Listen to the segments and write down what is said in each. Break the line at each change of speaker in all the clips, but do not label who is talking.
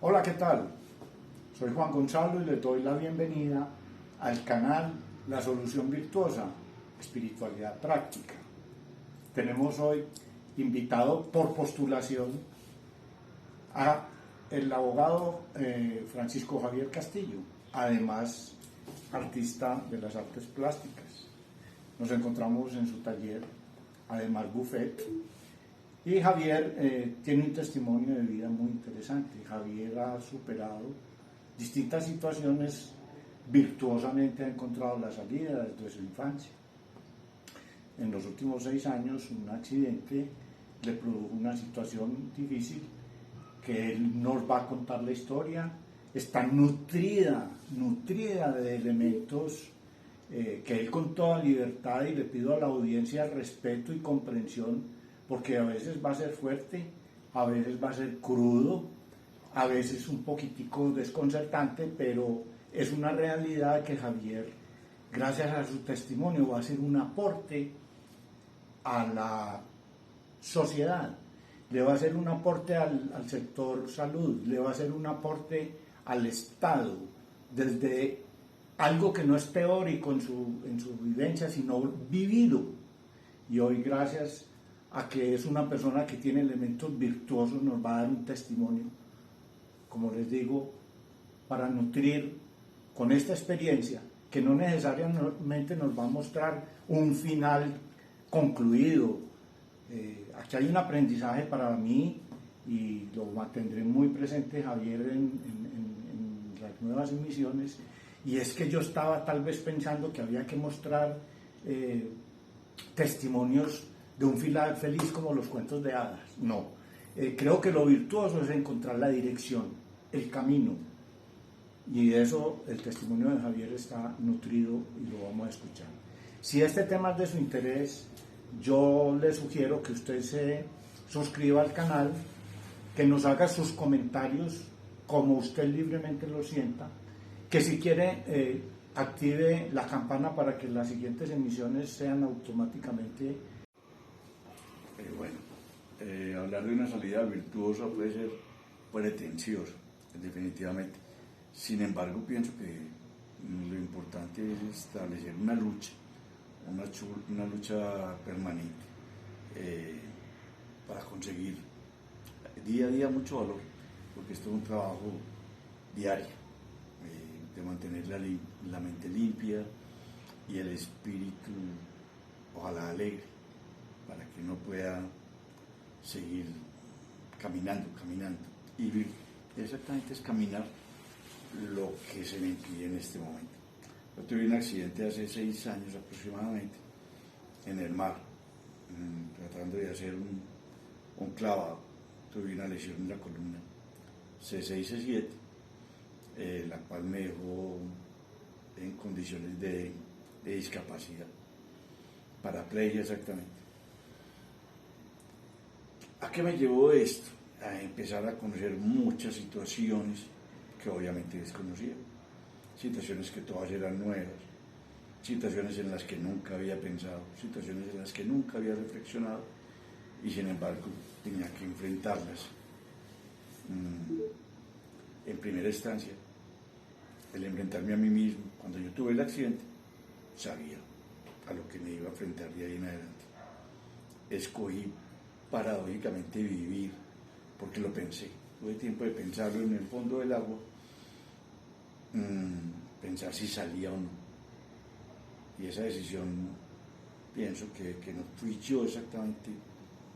Hola, ¿qué tal? Soy Juan Gonzalo y les doy la bienvenida al canal La Solución Virtuosa, Espiritualidad Práctica. Tenemos hoy invitado por postulación a el abogado Francisco Javier Castillo, además artista de las artes plásticas. Nos encontramos en su taller, además buffet. Y Javier tiene un testimonio de vida muy interesante. Javier ha superado distintas situaciones, virtuosamente ha encontrado la salida desde su infancia. En los últimos 6 años un accidente le produjo una situación difícil que él nos va a contar la historia. Está nutrida de elementos que él con toda libertad, y le pido a la audiencia respeto y comprensión, porque a veces va a ser fuerte, a veces va a ser crudo, a veces un poquitico desconcertante, pero es una realidad que Javier, gracias a su testimonio, va a hacer un aporte a la sociedad, le va a hacer un aporte al sector salud, le va a hacer un aporte al Estado, desde algo que no es teórico en su vivencia, sino vivido. Y hoy, gracias a que es una persona que tiene elementos virtuosos, nos va a dar un testimonio, como les digo, para nutrir con esta experiencia, que no necesariamente nos va a mostrar un final concluido. Aquí hay un aprendizaje para mí y lo mantendré muy presente, Javier, en las nuevas emisiones, y es que yo estaba tal vez pensando que había que mostrar testimonios de un final feliz como los cuentos de hadas. No, creo que lo virtuoso es encontrar la dirección, el camino, y eso el testimonio de Javier está nutrido y lo vamos a escuchar. Si este tema es de su interés, yo le sugiero que usted se suscriba al canal, que nos haga sus comentarios como usted libremente lo sienta, que si quiere active la campana para que las siguientes emisiones sean automáticamente.
Hablar de una salida virtuosa puede ser pretencioso, definitivamente. Sin embargo, pienso que lo importante es establecer una lucha permanente para conseguir día a día mucho valor, porque esto es un trabajo diario, de mantener la mente limpia y el espíritu, ojalá alegre, para que uno pueda seguir caminando. Y vivir exactamente es caminar lo que se me impide en este momento. Yo tuve un accidente hace 6 años aproximadamente en el mar, tratando de hacer un clavado. Tuve una lesión en la columna C6, C7, la cual me dejó en condiciones de discapacidad, paraplegia exactamente. ¿A qué me llevó esto? A empezar a conocer muchas situaciones que obviamente desconocía, situaciones que todas eran nuevas, situaciones en las que nunca había pensado, situaciones en las que nunca había reflexionado, y sin embargo tenía que enfrentarlas. En primera instancia, el enfrentarme a mí mismo, cuando yo tuve el accidente, sabía a lo que me iba a enfrentar de ahí en adelante. Escogí paradójicamente vivir, porque lo pensé. Tuve tiempo de pensarlo en el fondo del agua, pensar si salía o no. Y esa decisión, pienso que no fui yo exactamente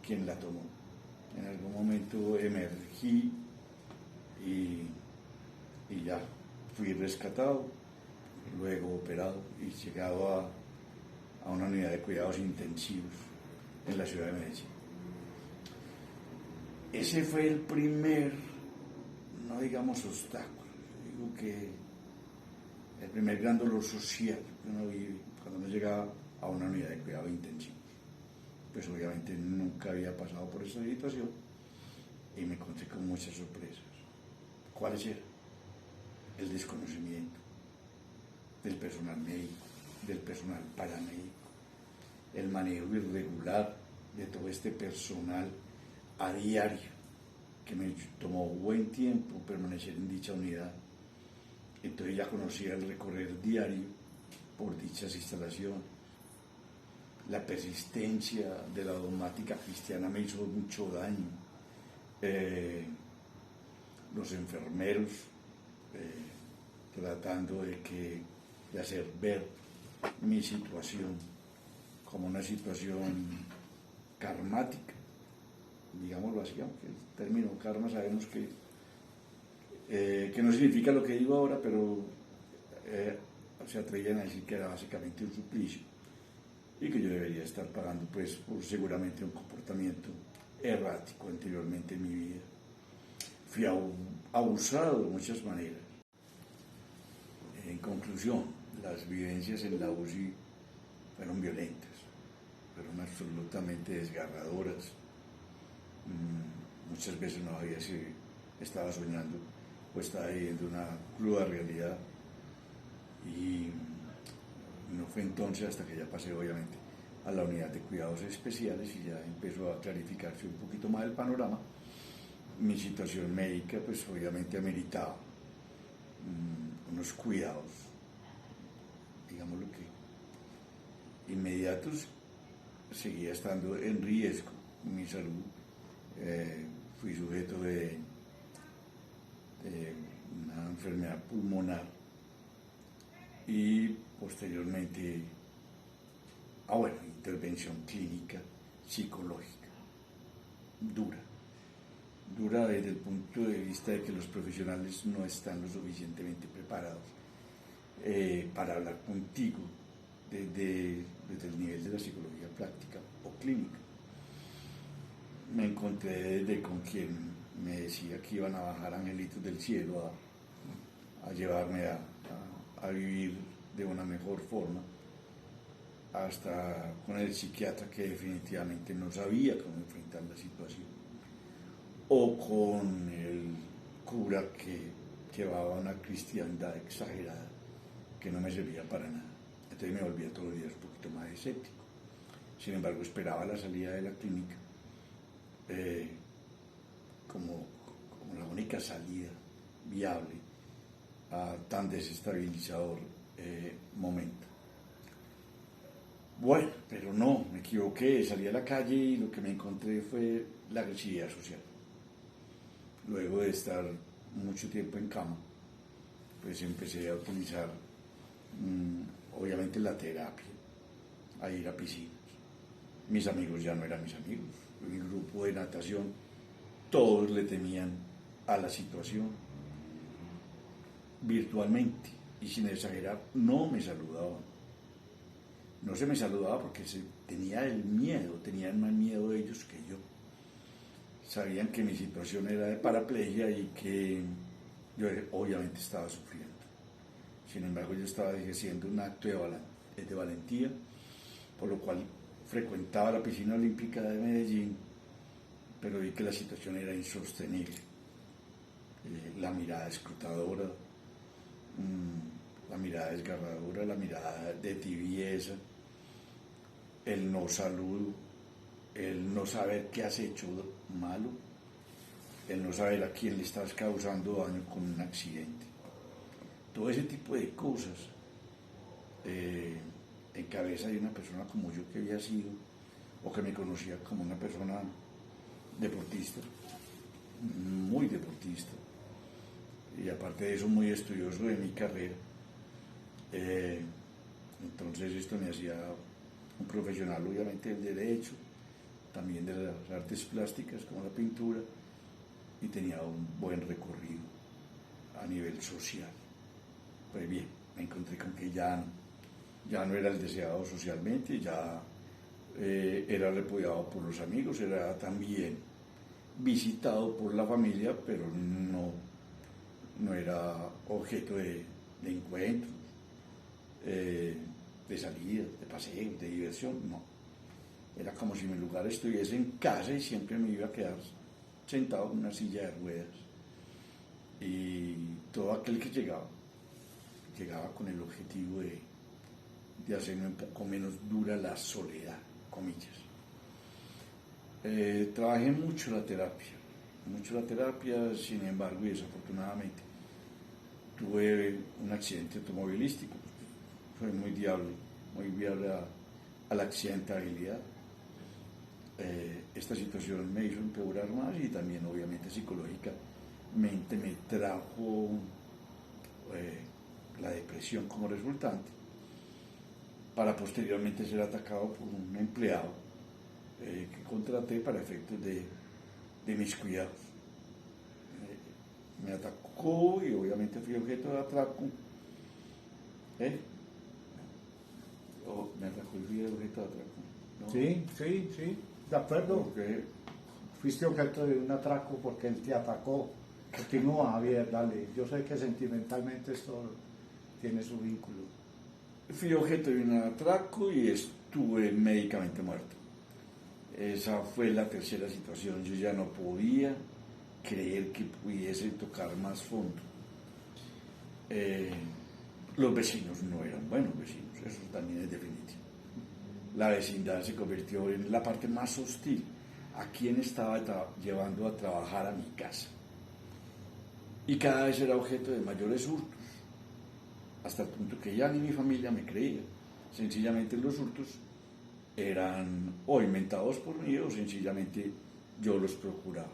quien la tomó. En algún momento emergí y ya fui rescatado, luego operado y llegado a una unidad de cuidados intensivos en la ciudad de Medellín. Ese fue el primer, no digamos obstáculo, digo que el primer gran dolor social que uno vive cuando uno llega a una unidad de cuidado intensivo. Pues obviamente nunca había pasado por esta situación y me encontré con muchas sorpresas. ¿Cuáles eran? El desconocimiento del personal médico, del personal paramédico, el manejo irregular de todo este personal a diario, que me tomó buen tiempo permanecer en dicha unidad. Entonces ya conocía el recorrer diario por dichas instalaciones. La persistencia de la dogmática cristiana me hizo mucho daño. Los enfermeros tratando de hacer ver mi situación como una situación karmática, digámoslo así, aunque el término karma sabemos que no significa lo que digo ahora, pero se atrevían a decir que era básicamente un suplicio y que yo debería estar pagando pues por seguramente un comportamiento errático anteriormente en mi vida. Fui abusado de muchas maneras. En conclusión, las vivencias en la UCI fueron violentas, fueron absolutamente desgarradoras. Muchas veces no sabía si estaba soñando o estaba viviendo una cruda realidad, y no fue entonces hasta que ya pasé obviamente a la unidad de cuidados especiales y ya empezó a clarificarse un poquito más el panorama. Mi situación médica pues obviamente ameritaba unos cuidados, digámoslo que inmediatos. Seguía estando en riesgo mi salud. Fui sujeto de una enfermedad pulmonar y posteriormente intervención clínica psicológica dura desde el punto de vista de que los profesionales no están lo suficientemente preparados para hablar contigo desde el nivel de la psicología práctica o clínica. Me encontré con quien me decía que iban a bajar angelitos del cielo a llevarme a vivir de una mejor forma, hasta con el psiquiatra que definitivamente no sabía cómo enfrentar la situación, o con el cura que llevaba una cristiandad exagerada que no me servía para nada. Entonces me volvía todos los días un poquito más escéptico. Sin embargo, esperaba la salida de la clínica como la única salida viable a tan desestabilizador momento. Bueno, pero no, me equivoqué, salí a la calle y lo que me encontré fue la agresividad social. Luego de estar mucho tiempo en cama, pues empecé a utilizar obviamente la terapia, a ir a piscinas. Mis amigos ya no eran mis amigos. Mi grupo de natación, todos le temían a la situación. Virtualmente, y sin exagerar, no me saludaban. No se me saludaba porque tenía el miedo, tenían más miedo ellos que yo. Sabían que mi situación era de paraplegia y que yo obviamente estaba sufriendo. Sin embargo, yo estaba ejerciendo un acto de valentía, por lo cual frecuentaba la piscina olímpica de Medellín, pero vi que la situación era insostenible. La mirada escrutadora, la mirada desgarradora, la mirada de tibieza, el no saludo, el no saber qué has hecho malo, el no saber a quién le estás causando daño con un accidente. Todo ese tipo de cosas en cabeza de una persona como yo, que había sido o que me conocía como una persona deportista, muy deportista, y aparte de eso muy estudioso de mi carrera. Entonces esto me hacía un profesional obviamente del derecho, también de las artes plásticas como la pintura, y tenía un buen recorrido a nivel social. Pues bien, me encontré con que ya no era el deseado socialmente, ya era repudiado por los amigos, era también visitado por la familia, pero no era objeto de encuentros, de salidas, de paseos, de diversión, no. Era como si mi lugar estuviese en casa y siempre me iba a quedar sentado en una silla de ruedas. Y todo aquel que llegaba con el objetivo de hacerme un poco menos dura la soledad, comillas. Trabajé mucho la terapia, mucho la terapia, sin embargo, y desafortunadamente, tuve un accidente automovilístico, fue muy viable a la accidentabilidad. Esta situación me hizo empeorar más y también obviamente psicológicamente me trajo la depresión como resultante, para posteriormente ser atacado por un empleado que contraté para efectos de mis cuidados. Me atacó y obviamente fui objeto de atraco. Me atacó y fui objeto de atraco, ¿no?
Sí, de acuerdo.
Porque
Fuiste objeto de un atraco porque él te atacó. Continúa, Javier, dale. Yo sé que sentimentalmente esto tiene su vínculo.
fui objeto de un atraco y estuve médicamente muerto. Esa fue la tercera situación. Yo ya no podía creer que pudiese tocar más fondo. Los vecinos no eran buenos vecinos, eso también es definitivo. La vecindad se convirtió en la parte más hostil a quien estaba llevando a trabajar a mi casa. Y cada vez era objeto de mayores hurtos, hasta el punto que ya ni mi familia me creía. Sencillamente los hurtos eran o inventados por mí o sencillamente yo los procuraba.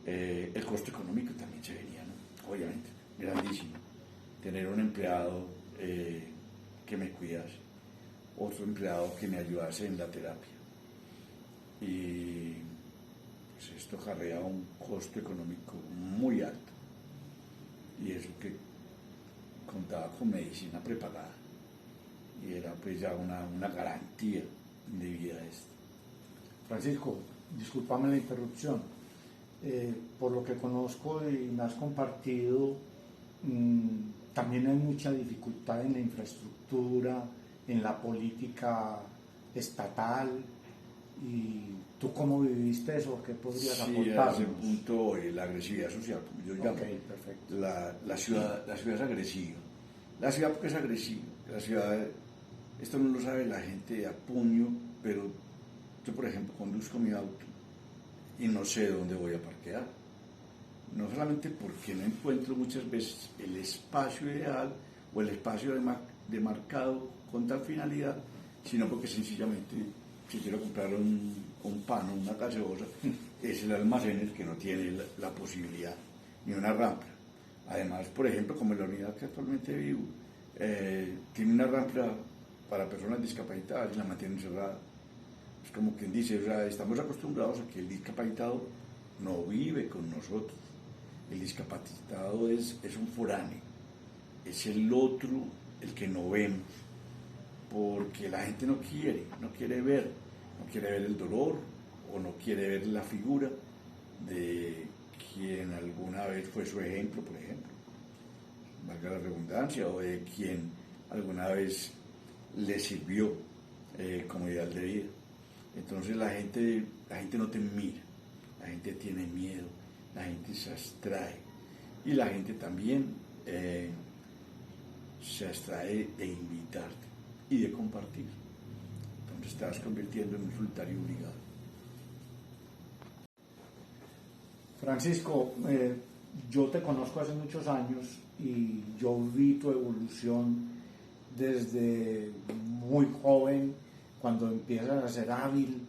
El costo económico también se venía, ¿no? Obviamente, grandísimo. Tener un empleado que me cuidase, otro empleado que me ayudase en la terapia. Y pues esto acarrea un costo económico muy alto. Y eso que contaba con medicina preparada. Y era pues ya una garantía de vida esto.
Francisco, discúlpame la interrupción. Por lo que conozco y me has compartido, también hay mucha dificultad en la infraestructura, en la política estatal. ¿Y tú cómo viviste eso? ¿Qué podrías aportarnos?
Sí, a ese punto hoy, la agresividad social, como yo llamo.
Okay, perfecto.
La ciudad es agresiva. La ciudad porque es agresiva. La ciudad, esto no lo sabe la gente a puño, pero yo, por ejemplo, conduzco mi auto y no sé dónde voy a parquear. No solamente porque no encuentro muchas veces el espacio ideal o el espacio demarcado con tal finalidad, sino porque sencillamente, si quiero comprar un pan o una gaseosa, es el almacén el que no tiene la posibilidad ni una rampa. Además, por ejemplo, como la unidad que actualmente vivo, tiene una rampa para personas discapacitadas y la mantienen cerrada. Es como quien dice, o sea, estamos acostumbrados a que el discapacitado no vive con nosotros. El discapacitado es un foráneo, es el otro, el que no vemos, porque la gente no quiere ver el dolor o no quiere ver la figura de quien alguna vez fue su ejemplo, por ejemplo, valga la redundancia, o de quien alguna vez le sirvió como ideal de vida. Entonces la gente no te mira, la gente tiene miedo, la gente se abstrae y la gente también se abstrae de invitarte y de compartir. Entonces te vas convirtiendo en un solitario obligado.
Francisco, yo te conozco hace muchos años y yo vi tu evolución desde muy joven, cuando empiezas a ser hábil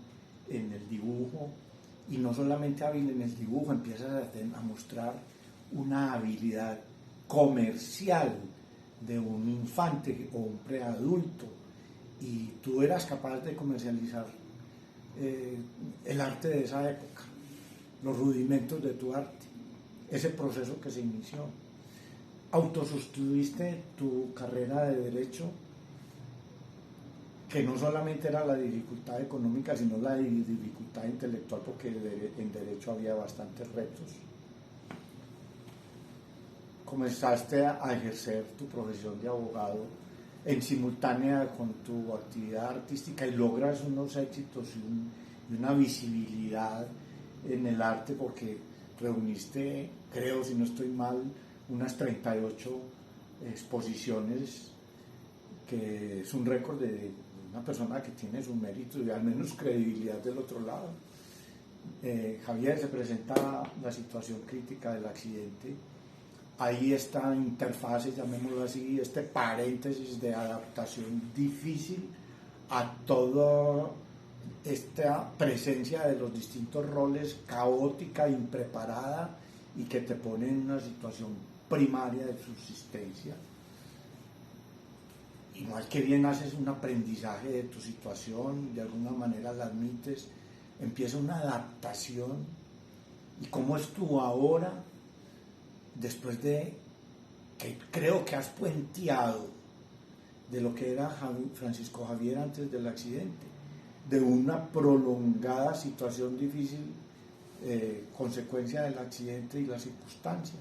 en el dibujo, y no solamente hábil en el dibujo, empiezas a mostrar una habilidad comercial de un infante o un preadulto, y tú eras capaz de comercializar el arte de esa época, los rudimentos de tu arte, ese proceso que se inició. Autosostuviste tu carrera de derecho, que no solamente era la dificultad económica, sino la dificultad intelectual, porque en derecho había bastantes retos. Comenzaste a ejercer tu profesión de abogado en simultánea con tu actividad artística y logras unos éxitos y una visibilidad en el arte, porque reuniste, creo, si no estoy mal, unas 38 exposiciones, que es un récord de una persona que tiene su mérito y al menos credibilidad del otro lado. Javier, se presenta la situación crítica del accidente. Ahí esta interfase, llamémoslo así, este paréntesis de adaptación difícil a toda esta presencia de los distintos roles caótica, impreparada y que te pone en una situación primaria de subsistencia. Igual que bien haces un aprendizaje de tu situación, de alguna manera la admites, empieza una adaptación. ¿Y cómo es tú ahora, después de que creo que has puenteado de lo que era Francisco Javier antes del accidente, de una prolongada situación difícil, consecuencia del accidente y la circunstancia?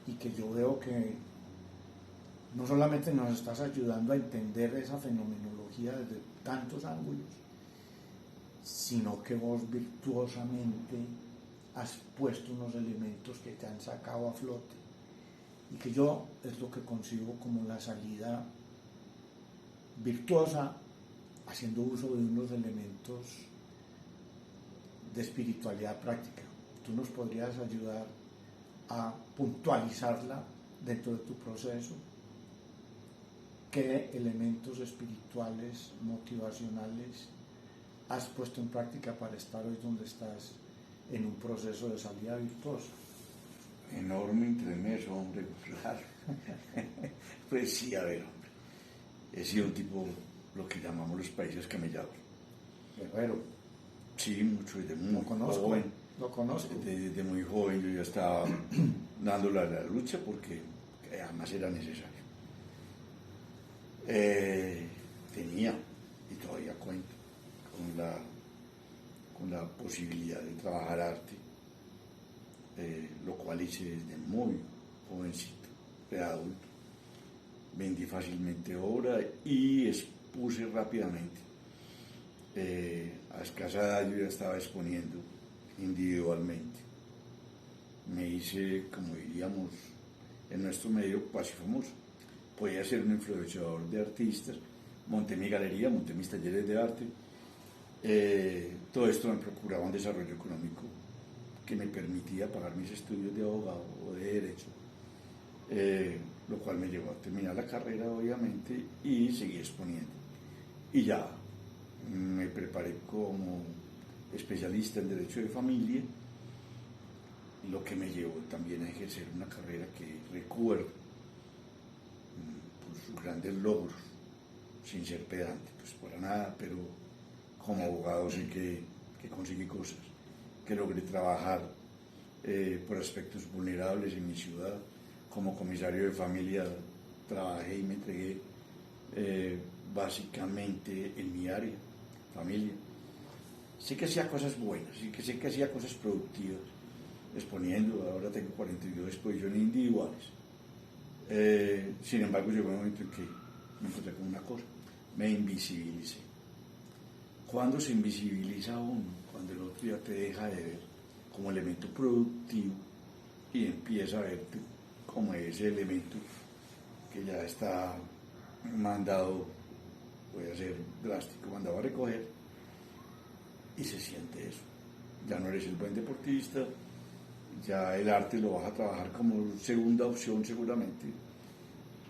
Y que yo veo que no solamente nos estás ayudando a entender esa fenomenología desde tantos ángulos, sino que vos virtuosamente has puesto unos elementos que te han sacado a flote y que yo es lo que concibo como la salida virtuosa, haciendo uso de unos elementos de espiritualidad práctica. Tú nos podrías ayudar a puntualizarla dentro de tu proceso. ¿Qué elementos espirituales, motivacionales has puesto en práctica para estar hoy donde estás en un proceso de salida virtuosa?
Enorme intermeso, hombre, claro. Pues sí, a ver, hombre. He sido un tipo, lo que llamamos los países camellados.
Guerrero.
Sí, mucho, desde muy
joven. Lo conozco.
Desde muy joven yo ya estaba dándole a la lucha porque además era necesario. Tenía, y todavía cuento, con la posibilidad de trabajar arte, lo cual hice desde muy jovencito, de adulto. Vendí fácilmente obra y expuse rápidamente. A escasa edad yo ya estaba exponiendo individualmente. Me hice, como diríamos en nuestro medio, cuasi famoso. Podía ser un influenciador de artistas, monté mi galería, monté mis talleres de arte. Todo esto me procuraba un desarrollo económico que me permitía pagar mis estudios de abogado o de derecho, lo cual me llevó a terminar la carrera, obviamente, y seguí exponiendo. Y ya me preparé como especialista en Derecho de Familia, lo que me llevó también a ejercer una carrera que recuerdo por sus grandes logros, sin ser pedante, pues para nada, pero como abogado sé que conseguí cosas, que logré trabajar por aspectos vulnerables en mi ciudad. Como comisario de familia trabajé y me entregué básicamente en mi área, familia. Sé que hacía cosas buenas, sé que hacía cosas productivas, exponiendo. Ahora tengo 42 exposiciones individuales. Sin embargo, llegó un momento en que me encontré con una cosa: me invisibilicé. ¿Cuándo se invisibiliza uno? Cuando el otro ya te deja de ver como elemento productivo y empieza a verte como ese elemento que ya está mandado, voy a ser drástico, mandado a recoger, y se siente eso. Ya no eres el buen deportista, ya el arte lo vas a trabajar como segunda opción seguramente,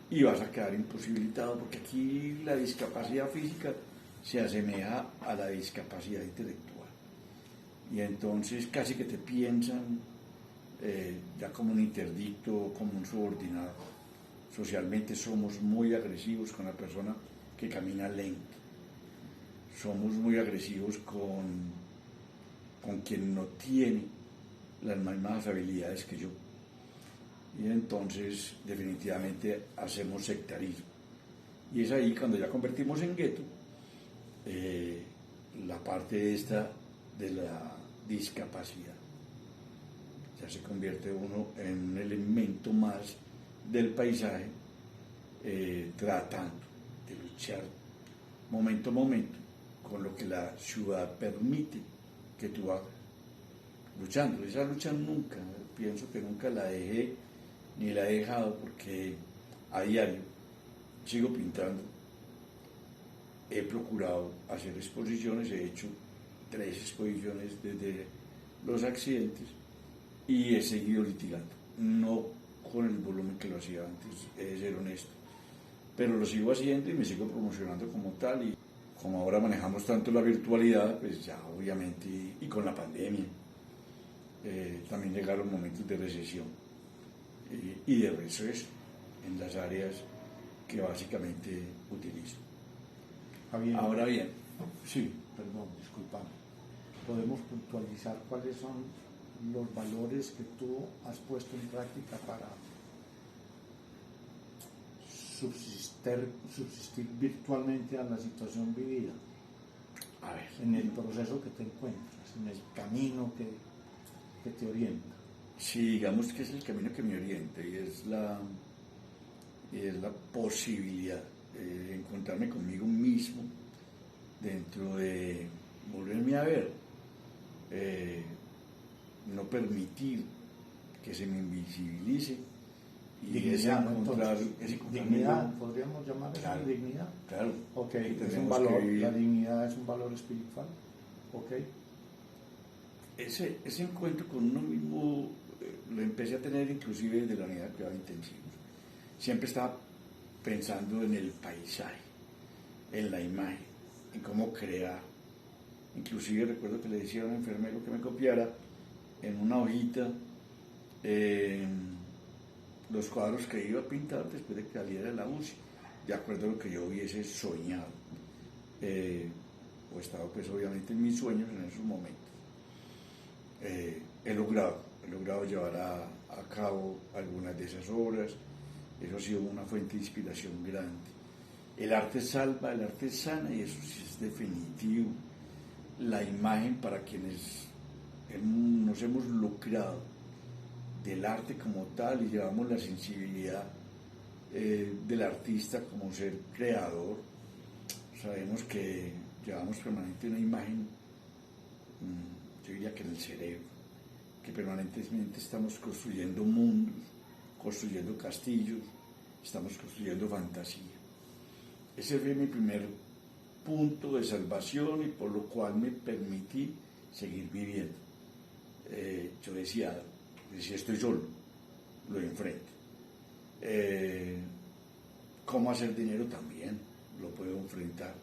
y vas a quedar imposibilitado, porque aquí la discapacidad física se asemeja a la discapacidad intelectual, y entonces casi que te piensan ya como un interdicto, como un subordinado. Socialmente somos muy agresivos con la persona que camina lento, somos muy agresivos con quien no tiene las mismas habilidades que yo, y entonces definitivamente hacemos sectarismo, y es ahí cuando ya convertimos en gueto la parte esta de la discapacidad. Ya se convierte uno en un elemento más del paisaje, tratando de luchar momento a momento con lo que la ciudad permite que tú hagas. Luchando, esa lucha nunca, pienso que nunca la dejé ni la he dejado, porque a diario sigo pintando, he procurado hacer exposiciones, he hecho 3 exposiciones desde los accidentes y he seguido litigando, no con el volumen que lo hacía antes, he de ser honesto, pero lo sigo haciendo y me sigo promocionando como tal, y como ahora manejamos tanto la virtualidad, pues ya obviamente, y con la pandemia, también llegaron momentos de recesión y de receso en las áreas que básicamente utilizo.
Javier,
Ahora bien,
sí, perdón, disculpame. ¿Podemos puntualizar cuáles son los valores que tú has puesto en práctica para subsistir virtualmente a la situación vivida?
a ver,
En el proceso que te encuentras, en el camino que te orienta.
sí, digamos que es el camino que me orienta y es la posibilidad de encontrarme conmigo mismo dentro de volverme a ver, no permitir que se me invisibilice y
Dignidad,
encontrar
entonces,
ese
dignidad, podríamos llamar eso
Claro.
dignidad.
Claro,
Ok,
que
es un
tenemos
valor,
que vivir.
la dignidad es un valor espiritual. Ok,
Ese encuentro con uno mismo lo empecé a tener inclusive desde la unidad de cuidados intensivos. Siempre estaba pensando en el paisaje, en la imagen, en cómo crear. Inclusive recuerdo que le decía a un enfermero que me copiara en una hojita los cuadros que iba a pintar después de que saliera de la UCI, de acuerdo a lo que yo hubiese soñado, o estaba pues obviamente en mis sueños en esos momentos. He logrado llevar a cabo algunas de esas obras, eso ha sido una fuente de inspiración grande. El arte salva, el arte sana, y eso sí es definitivo. La imagen, para quienes nos hemos lucrado del arte como tal y llevamos la sensibilidad del artista como ser creador, sabemos que llevamos permanente una imagen, yo diría que en el cerebro, que permanentemente estamos construyendo mundos, construyendo castillos, estamos construyendo fantasía. Ese fue mi primer punto de salvación y por lo cual me permití seguir viviendo. Yo decía, estoy solo, lo enfrento. ¿Cómo hacer dinero? También lo puedo enfrentar.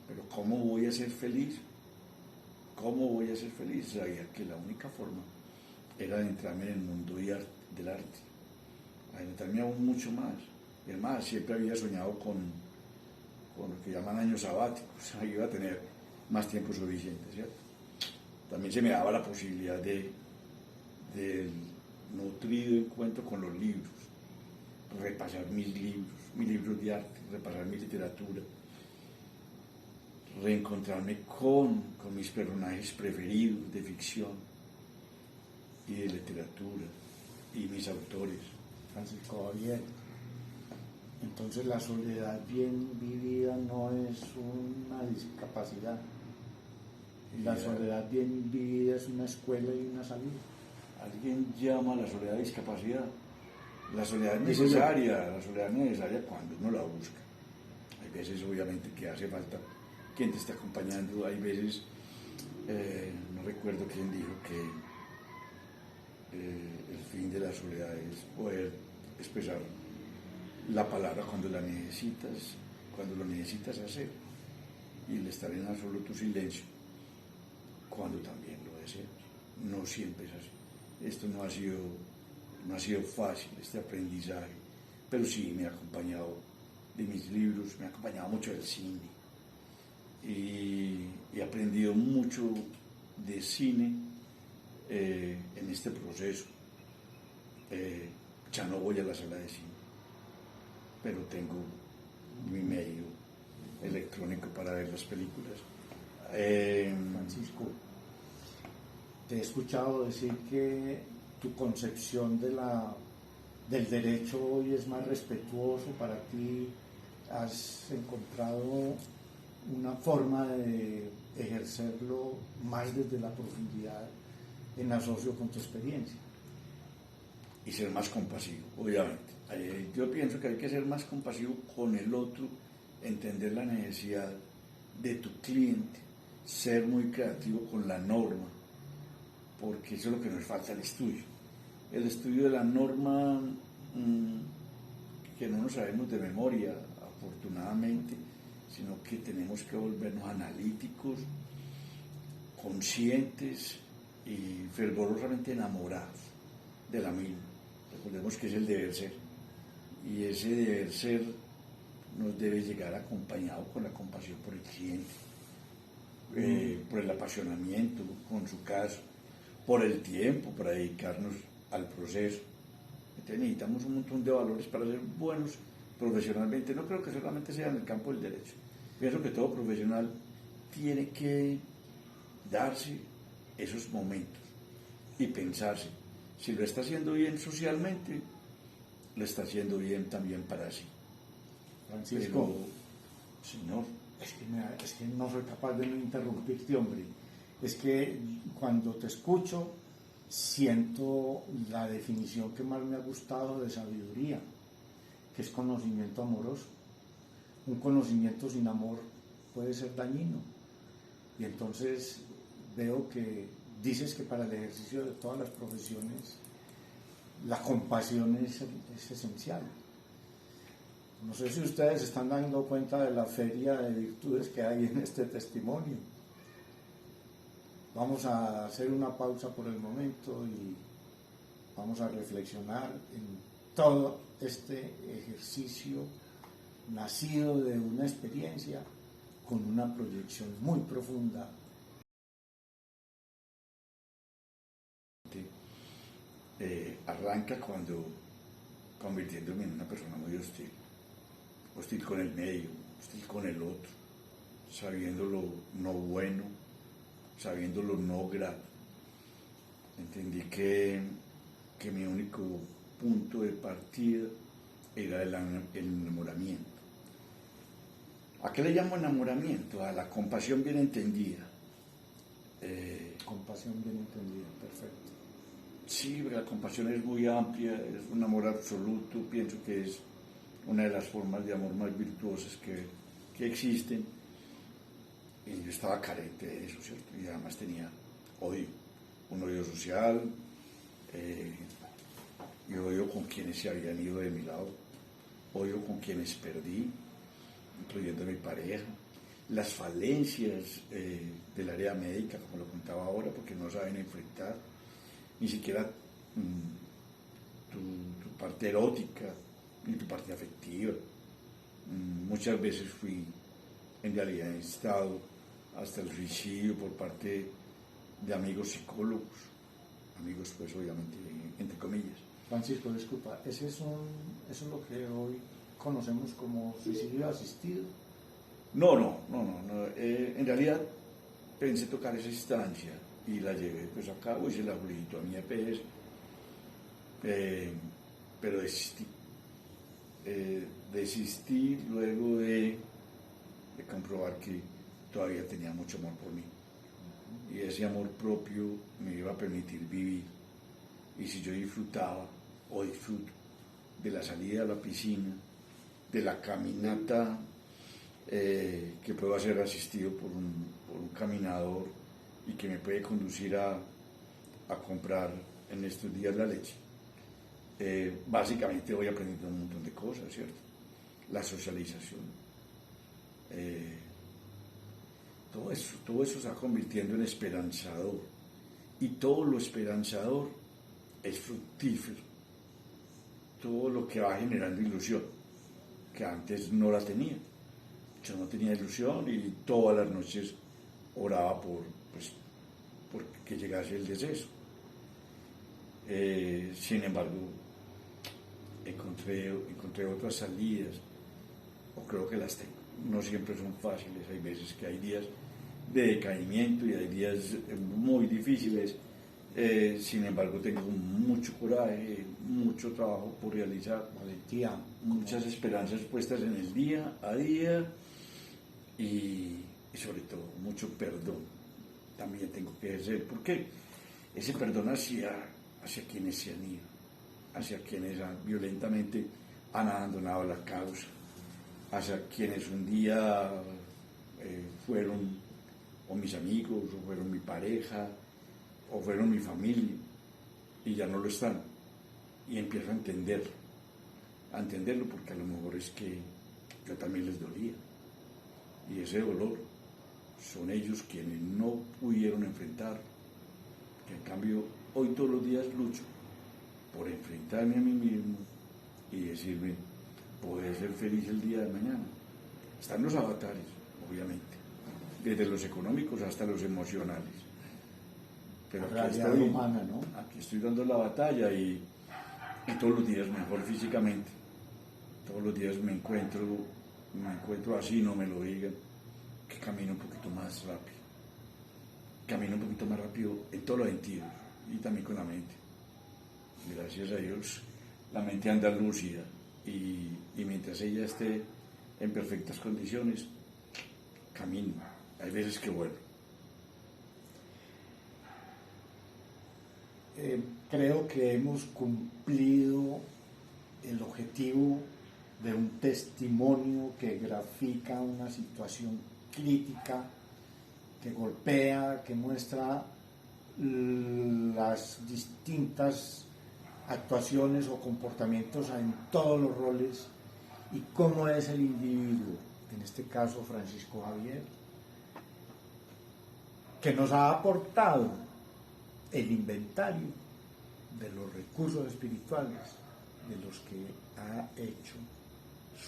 Pero ¿cómo voy a ser feliz? ¿Cómo voy a ser feliz? Sabía que la única forma era adentrarme en el mundo del arte, adentrarme aún mucho más. Y además, siempre había soñado con lo que llaman años sabáticos, ahí iba a tener más tiempo suficiente, ¿cierto? También se me daba la posibilidad del nutrido encuentro con los libros, repasar mis libros de arte, repasar mi literatura, reencontrarme con mis personajes preferidos de ficción y de literatura y mis autores.
Francisco Javier, entonces la soledad bien vivida no es una discapacidad. La soledad bien vivida es una escuela y una salida.
Alguien llama a la soledad discapacidad. La soledad es necesaria, cuando uno la busca. Hay veces obviamente que hace falta quien te está acompañando, hay veces, no recuerdo quién dijo que el fin de la soledad es poder expresar la palabra cuando la necesitas, cuando lo necesitas hacer, y el estar en absoluto silencio cuando también lo deseas. No siempre es así. Esto no ha sido fácil, este aprendizaje, pero sí me ha acompañado de mis libros, me ha acompañado mucho del cine, y he aprendido mucho de cine en este proceso. Ya no voy a la sala de cine, pero tengo mi medio electrónico para ver las películas.
Francisco, te he escuchado decir que tu concepción del derecho hoy es más respetuoso para ti. ¿Has encontrado una forma de ejercerlo más desde la profundidad en asocio con tu experiencia?
Y ser más compasivo, obviamente. Yo pienso que hay que ser más compasivo con el otro, entender la necesidad de tu cliente ser muy creativo con la norma, porque eso es lo que nos falta, el estudio. El estudio de la norma, que no nos sabemos de memoria, afortunadamente, sino que tenemos que volvernos analíticos, conscientes y fervorosamente enamorados de la misma. Recordemos que es el deber ser, y ese deber ser nos debe llegar acompañado con la compasión por el cliente, por el apasionamiento con su caso, por el tiempo para dedicarnos al proceso. Entonces necesitamos un montón de valores para ser buenos profesionalmente. No creo que solamente sea en el campo del derecho. Pienso que todo profesional tiene que darse esos momentos y pensarse, si lo está haciendo bien socialmente, lo está haciendo bien también para sí.
Francisco,
pero, señor,
es que no soy capaz de no interrumpirte, hombre. Es que cuando te escucho, siento la definición que más me ha gustado de sabiduría, que es conocimiento amoroso. Un conocimiento sin amor puede ser dañino. Y entonces veo que dices que para el ejercicio de todas las profesiones la compasión es esencial. No sé si ustedes se están dando cuenta de la feria de virtudes que hay en este testimonio. Vamos a hacer una pausa por el momento y vamos a reflexionar en todo este ejercicio nacido de una experiencia con una proyección muy profunda.
Arranca cuando convirtiéndome en una persona muy hostil, hostil con el medio, hostil con el otro, sabiendo lo no bueno, sabiendo lo no grato. Entendí que mi único punto de partida era el enamoramiento. ¿A qué le llamo enamoramiento? A la compasión bien entendida.
Compasión bien entendida, perfecto.
Sí, la compasión es muy amplia, es un amor absoluto, pienso que es una de las formas de amor más virtuosas que existen, y yo estaba carente de eso, ¿cierto? Y además tenía odio, un odio social, y odio con quienes se habían ido de mi lado, odio con quienes perdí, incluyendo a mi pareja, las falencias del área médica, como lo contaba ahora, porque no saben enfrentar ni siquiera tu parte erótica, ni tu parte afectiva. Muchas veces fui en realidad en estado hasta el suicidio por parte de amigos psicólogos, amigos pues obviamente entre comillas.
Francisco, disculpa, eso es lo que hoy conocemos como suicidio asistido.
No. En realidad pensé tocar esa instancia y la llevé pues a cabo y se la solicitó a mi EPS, pero desistí. Desistí luego de comprobar que todavía tenía mucho amor por mí, y ese amor propio me iba a permitir vivir. Y si yo disfrutaba o disfruto de la salida a la piscina, de la caminata que puedo hacer asistido por un caminador y que me puede conducir a comprar en estos días la leche, básicamente voy aprendiendo un montón de cosas, ¿cierto? La socialización, todo eso se va convirtiendo en esperanzador, y todo lo esperanzador es fructífero, todo lo que va generando ilusión, que antes no la tenía. Yo no tenía ilusión y todas las noches oraba por que llegase el deceso. Sin embargo, encontré otras salidas, o creo que las tengo. No siempre son fáciles, hay veces que hay días de decaimiento y hay días muy difíciles. Sin embargo, tengo mucho coraje, mucho trabajo por realizar,
Valentía,
muchas esperanzas puestas en el día a día, y sobre todo mucho perdón también tengo que ejercer. ¿Por qué? Ese perdón hacia quienes se han ido, hacia quienes violentamente han abandonado la causa, hacia quienes un día fueron o mis amigos, o fueron mi pareja, o fueron mi familia, y ya no lo están. Y empiezo a entenderlo porque a lo mejor es que yo también les dolía. Y ese dolor son ellos quienes no pudieron enfrentar, que en cambio hoy todos los días lucho por enfrentarme a mí mismo y decirme, poder ser feliz el día de mañana. Están los avatares, obviamente, desde los económicos hasta los emocionales. Pero aquí estoy,
humana, ¿no?
aquí estoy dando la batalla y todos los días mejor físicamente. Todos los días me encuentro así, no me lo digan, que camino un poquito más rápido. Camino un poquito más rápido en todos los sentidos y también con la mente. Gracias a Dios, la mente anda lúcida y mientras ella esté en perfectas condiciones, camino. Hay veces que vuelvo.
Creo que hemos cumplido el objetivo de un testimonio que grafica una situación crítica, que golpea, que muestra las distintas actuaciones o comportamientos en todos los roles y cómo es el individuo, en este caso Francisco Javier, que nos ha aportado el inventario de los recursos espirituales de los que ha hecho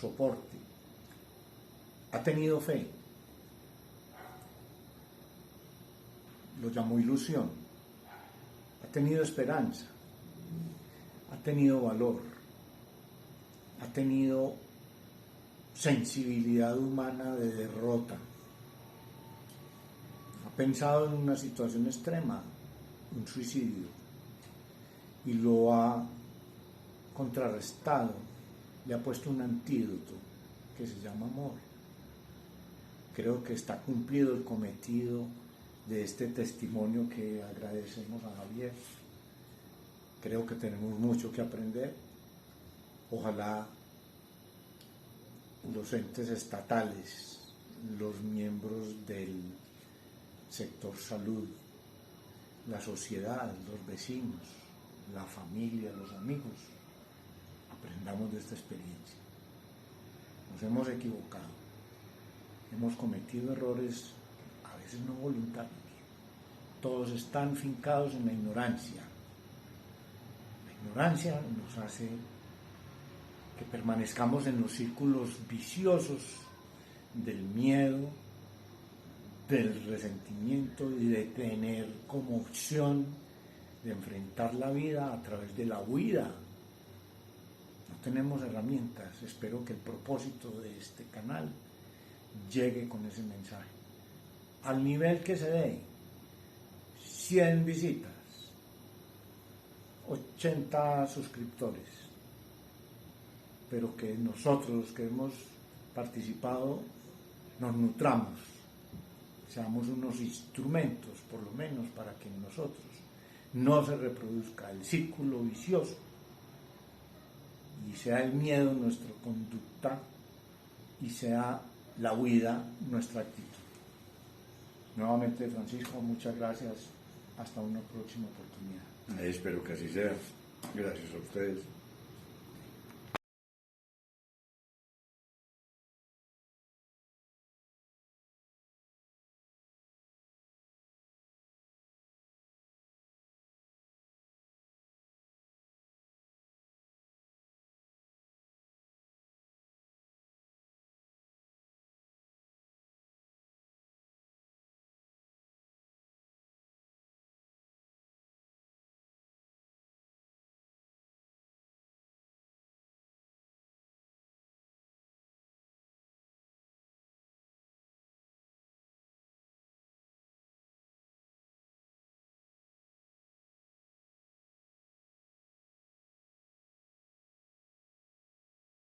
soporte. Ha tenido fe, lo llamó ilusión, ha tenido esperanza, ha tenido valor, ha tenido sensibilidad humana de derrota, ha pensado en una situación extrema, un suicidio, y lo ha contrarrestado, le ha puesto un antídoto que se llama amor. Creo que está cumplido el cometido de este testimonio que agradecemos a Javier. Creo que tenemos mucho que aprender. Ojalá los entes estatales, los miembros del sector salud, la sociedad, los vecinos, la familia, los amigos, aprendamos de esta experiencia. Nos hemos equivocado, hemos cometido errores a veces no voluntarios. Todos están fincados en la ignorancia. La ignorancia nos hace que permanezcamos en los círculos viciosos del miedo, del resentimiento y de tener como opción de enfrentar la vida a través de la huida. No tenemos herramientas. Espero que el propósito de este canal llegue con ese mensaje. Al nivel que se dé, 100 visitas, 80 suscriptores, pero que nosotros los que hemos participado nos nutramos, seamos unos instrumentos por lo menos para que en nosotros no se reproduzca el círculo vicioso y sea el miedo nuestra conducta y sea la huida nuestra actitud. Nuevamente, Francisco, muchas gracias. Hasta una próxima oportunidad.
Espero que así sea. Gracias a ustedes.